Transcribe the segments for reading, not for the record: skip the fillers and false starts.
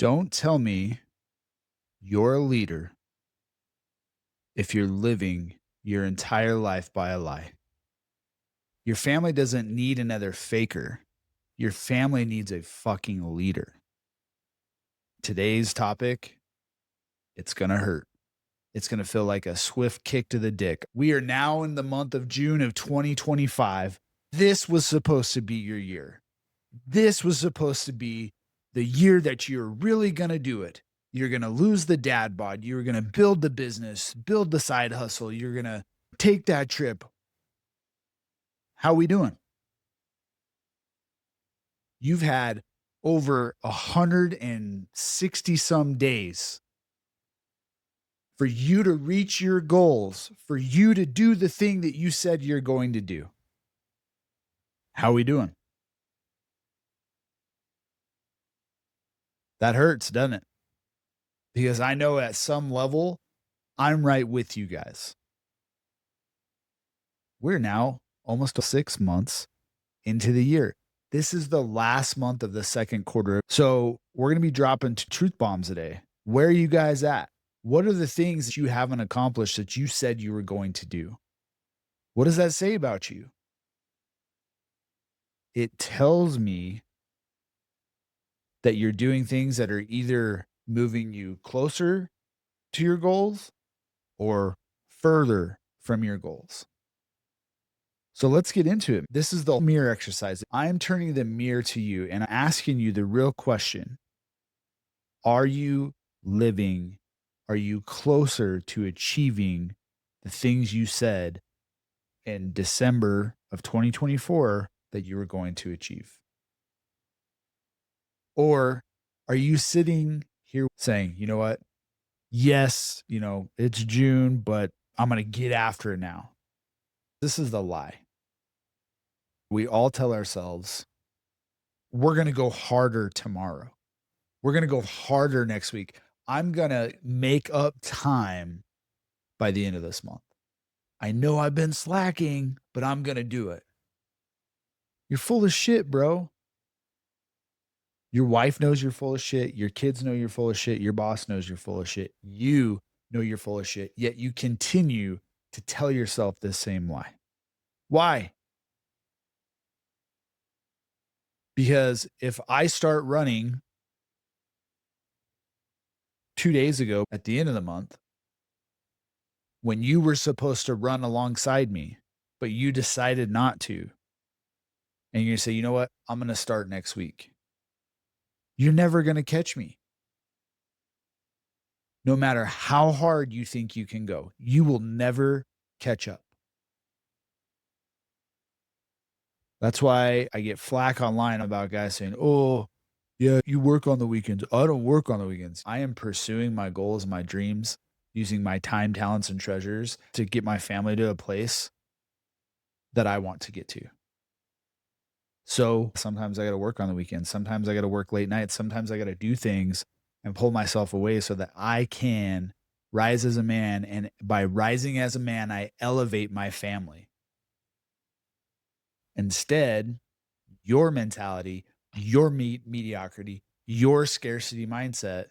Don't tell me you're a leader if you're living your entire life by a lie. Your family doesn't need another faker. Your family needs a fucking leader. Today's topic, it's going to hurt. It's going to feel like a swift kick to the dick. We are now in the month of June of 2025. This was supposed to be your year. This was supposed to be the year that you're really going to do it. You're going to lose the dad bod. You're going to build the business, build the side hustle. You're going to take that trip. How we doing? You've had over 160 some days for you to reach your goals, for you to do the thing that you said you're going to do. How we doing? That hurts, doesn't it? Because I know at some level, I'm right with you guys. We're now almost 6 months into the year. This is the last month of the second quarter. So we're going to be dropping truth bombs today. Where are you guys at? What are the things that you haven't accomplished that you said you were going to do? What does that say about you? It tells me that you're doing things that are either moving you closer to your goals or further from your goals. So let's get into it. This is the mirror exercise. I'm turning the mirror to you and asking you the real question. Are you living? Are you closer to achieving the things you said in December of 2024 that you were going to achieve? Or are you sitting here saying, you know what? Yes, it's June, but I'm going to get after it now. This is the lie. We all tell ourselves, we're going to go harder tomorrow. We're going to go harder next week. I'm going to make up time by the end of this month. I know I've been slacking, but I'm going to do it. You're full of shit, bro. Your wife knows you're full of shit. Your kids know you're full of shit. Your boss knows you're full of shit. You know you're full of shit, yet you continue to tell yourself this same lie. Why? Because if I start running 2 days ago at the end of the month, when you were supposed to run alongside me, but you decided not to, and you say, you know what? I'm going to start next week. You're never going to catch me. No matter how hard you think you can go, you will never catch up. That's why I get flack online about guys saying, oh, yeah, you work on the weekends. I don't work on the weekends. I am pursuing my goals, my dreams, using my time, talents, and treasures to get my family to a place that I want to get to. So sometimes I got to work on the weekends. Sometimes I got to work late nights. Sometimes I got to do things and pull myself away so that I can rise as a man. And by rising as a man, I elevate my family. Instead, your mentality, your mediocrity, your scarcity mindset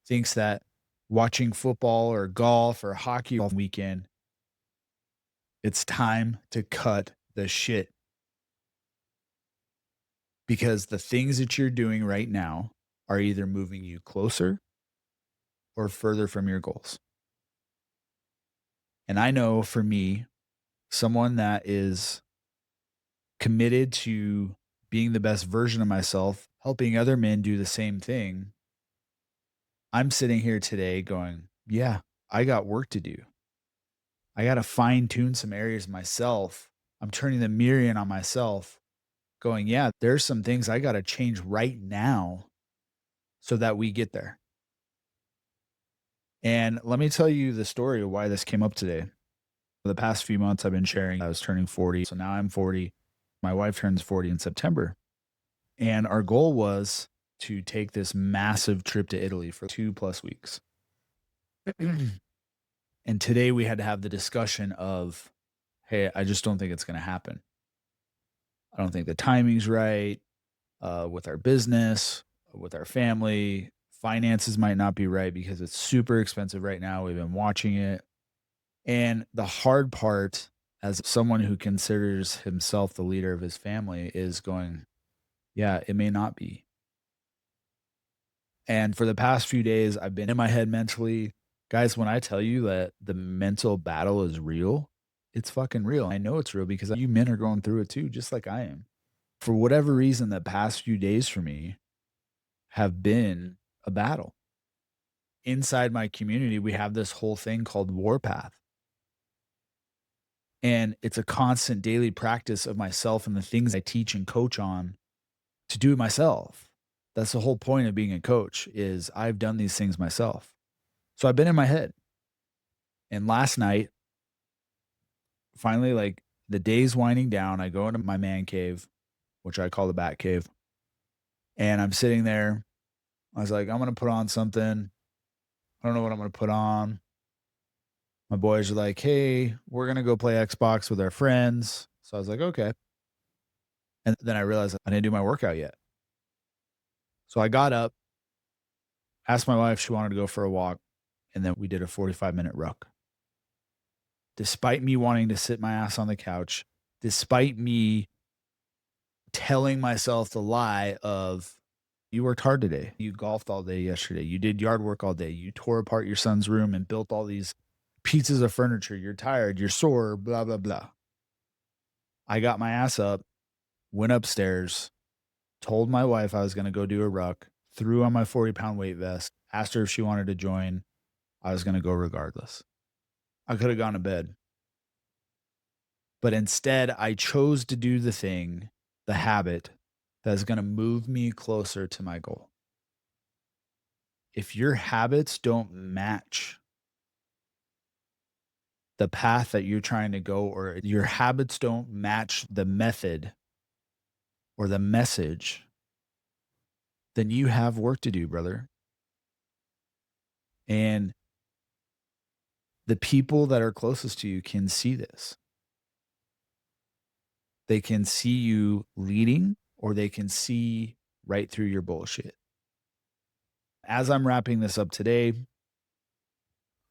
thinks that watching football or golf or hockey all weekend, it's time to cut the shit. Because the things that you're doing right now are either moving you closer or further from your goals. And I know for me, someone that is committed to being the best version of myself, helping other men do the same thing, I'm sitting here today going, yeah, I got work to do. I got to fine tune some areas myself. I'm turning the mirror in on myself, going, yeah, there's some things I got to change right now so that we get there. And let me tell you the story of why this came up today. For the past few months, I've been sharing I was turning 40. So now I'm 40. My wife turns 40 in September. And our goal was to take this massive trip to Italy for 2+ weeks. And today we had to have the discussion of, hey, I just don't think it's going to happen. I don't think the timing's right with our business. with our family. Finances might not be right because it's super expensive right now. We've been watching it. And the hard part, as someone who considers himself the leader of his family, is going, yeah, it may not be. And for the past few days, I've been in my head mentally. Guys, when I tell you that the mental battle is real, it's fucking real. I know it's real because you men are going through it too, just like I am. For whatever reason, the past few days for me have been a battle. Inside my community, we have this whole thing called Warpath. And it's a constant daily practice of myself and the things I teach and coach on to do it myself. That's the whole point of being a coach is I've done these things myself. So I've been in my head. And last night, finally, like the day's winding down, I go into my man cave, which I call the bat cave. And I'm sitting there. I was like, I'm going to put on something. I don't know what I'm going to put on. My boys are like, hey, we're going to go play Xbox with our friends. So I was like, okay. And then I realized I didn't do my workout yet. So I got up, asked my wife if she wanted to go for a walk, and then we did a 45-minute ruck. Despite me wanting to sit my ass on the couch, despite me telling myself the lie of, you worked hard today. You golfed all day yesterday. You did yard work all day. You tore apart your son's room and built all these pieces of furniture. You're tired. You're sore, blah, blah, blah. I got my ass up, went upstairs, told my wife I was going to go do a ruck, threw on my 40-pound weight vest, asked her if she wanted to join. I was going to go regardless. I could have gone to bed. But instead, I chose to do the thing, the habit that is going to move me closer to my goal. If your habits don't match the path that you're trying to go, or your habits don't match the method or the message, then you have work to do, brother. And the people that are closest to you can see this. They can see you leading, or they can see right through your bullshit. As I'm wrapping this up today,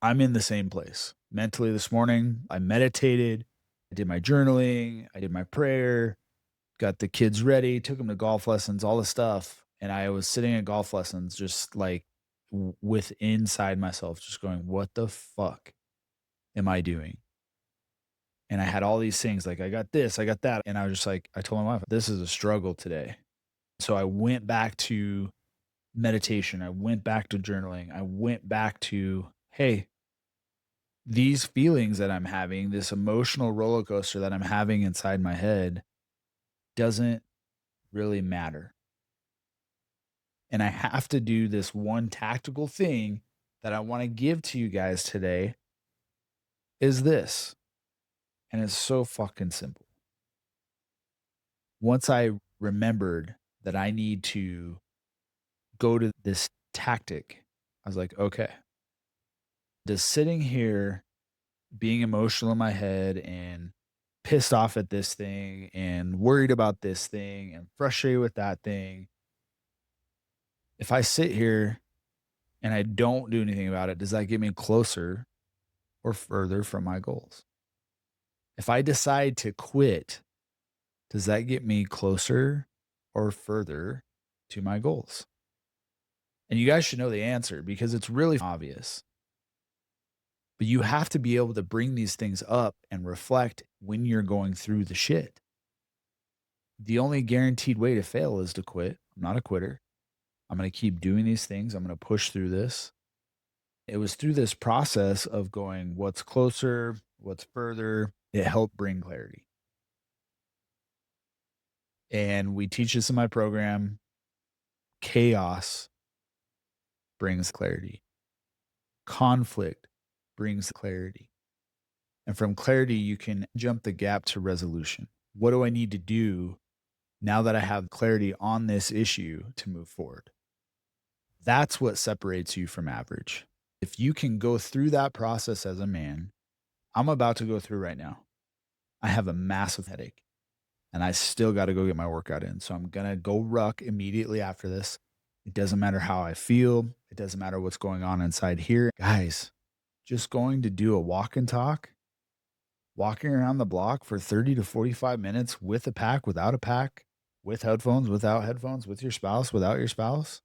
I'm in the same place. Mentally this morning, I meditated, I did my journaling, I did my prayer, got the kids ready, took them to golf lessons, all the stuff. And I was sitting at golf lessons, just like with inside myself, just going, what the fuck am I doing? And I had all these things like, I got this, I got that. And I was just like, I told my wife, this is a struggle today. So I went back to meditation. I went back to journaling. I went back to, hey, these feelings that I'm having, this emotional roller coaster that I'm having inside my head doesn't really matter. And I have to do this one tactical thing that I want to give to you guys today is this. And it's so fucking simple. Once I remembered that I need to go to this tactic, I was like, okay, does sitting here being emotional in my head and pissed off at this thing and worried about this thing and frustrated with that thing, if I sit here and I don't do anything about it, does that get me closer or further from my goals? If I decide to quit, does that get me closer or further to my goals? And you guys should know the answer because it's really obvious. But you have to be able to bring these things up and reflect when you're going through the shit. The only guaranteed way to fail is to quit. I'm not a quitter. I'm going to keep doing these things. I'm going to push through this. It was through this process of going, what's closer, what's further, it helped bring clarity. And we teach this in my program. Chaos brings clarity. Conflict brings clarity. And from clarity, you can jump the gap to resolution. What do I need to do now that I have clarity on this issue to move forward? That's what separates you from average. If you can go through that process as a man, I'm about to go through right now. I have a massive headache and I still got to go get my workout in. So I'm going to go ruck immediately after this. It doesn't matter how I feel. It doesn't matter what's going on inside here. Guys, just going to do a walk and talk, walking around the block for 30 to 45 minutes with a pack, without a pack, with headphones, without headphones, with your spouse, without your spouse.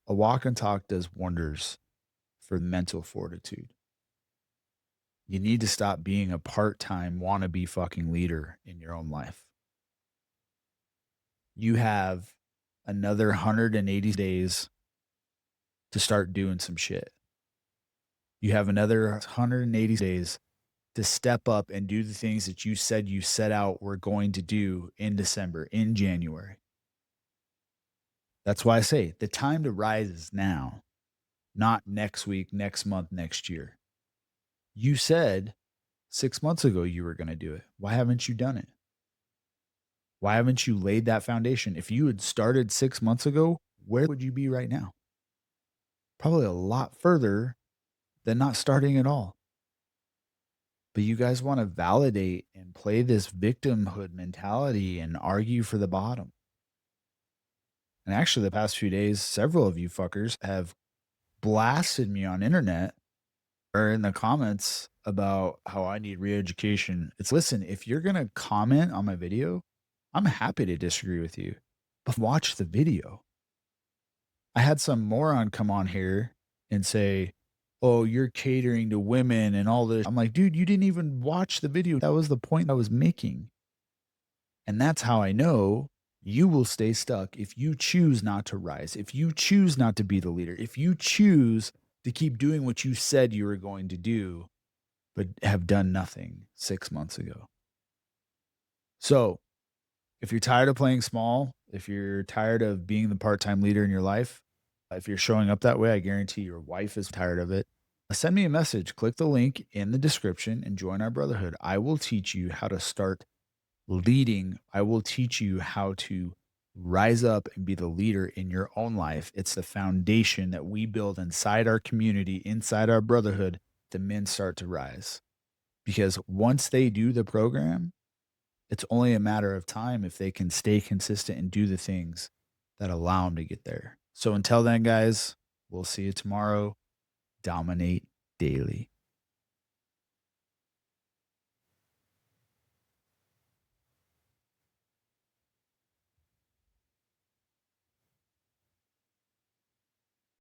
A walk and talk does wonders for mental fortitude. You need to stop being a part time wannabe fucking leader in your own life. You have another 180 days to start doing some shit. You have another 180 days to step up and do the things that you said you set out were going to do in December, in January. That's why I say the time to rise is now, not next week, next month, next year. You said 6 months ago you were going to do it. Why haven't you done it? Why haven't you laid that foundation? If you had started 6 months ago, where would you be right now? Probably a lot further than not starting at all. But you guys want to validate and play this victimhood mentality and argue for the bottom. And actually, the past few days, several of you fuckers have blasted me on internet or in the comments about how I need re-education. It's listen, if you're gonna comment on my video, I'm happy to disagree with you, but watch the video. I had some moron come on here and say, "Oh, you're catering to women and all this." I'm like, dude, you didn't even watch the video. That was the point I was making. And that's how I know you will stay stuck if you choose not to rise, if you choose not to be the leader, if you choose to keep doing what you said you were going to do, but have done nothing 6 months ago. So if you're tired of playing small, if you're tired of being the part time leader in your life, if you're showing up that way, I guarantee your wife is tired of it. Send me a message. Click the link in the description and join our brotherhood. I will teach you how to start leading. I will teach you how to rise up and be the leader in your own life. It's the foundation that we build inside our community, inside our brotherhood. The men start to rise because once they do the program, it's only a matter of time if they can stay consistent and do the things that allow them to get there. So until then, guys, we'll see you tomorrow. Dominate daily.